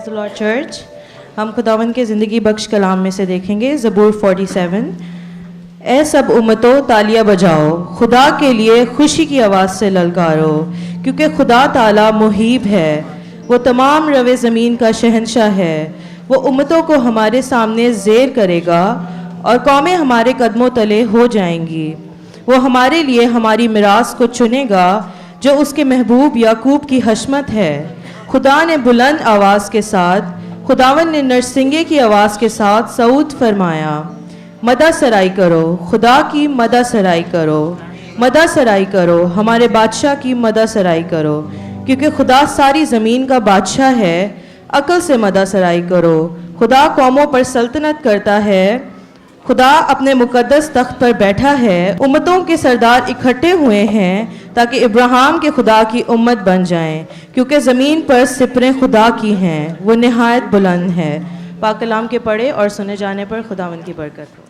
Praise the Lord church. हम खुदावंद के ज़िंदगी बख्श कलाम में से देखेंगे ज़बूर 47। ए सब उम्मतों तालियां बजाओ, खुदा के लिए खुशी की आवाज़ से ललकारो, क्योंकि खुदा ताला मुहीब है, वो तमाम रवे ज़मीन का शहंशाह है। वो उम्मतों को हमारे सामने ज़ेर करेगा और कौमें हमारे कदमों तले हो जाएंगी। वो हमारे लिए हमारी मिरास को चुनेगा, जो उसके महबूब याकूब की हशमत है। खुदा ने बुलंद आवाज़ के साथ, खुदावन ने नरसिंगे की आवाज़ के साथ सऊद फरमाया, मदा सराई करो, खुदा की मदा सराई करो, मदा सराई करो, हमारे बादशाह की मदा सराई करो, क्योंकि खुदा सारी ज़मीन का बादशाह है। अक्ल से मदा सराई करो, खुदा कौमों पर सल्तनत करता है, खुदा अपने मुकद्दस तख्त पर बैठा है। उम्मतों के सरदार इकट्ठे हुए हैं ताकि इब्राहिम के खुदा की उम्मत बन जाएं, क्योंकि ज़मीन पर सिपरें खुदा की हैं, वो निहायत बुलंद है। पाक कलाम के पढ़े और सुने जाने पर खुदावंद की बरकत हो।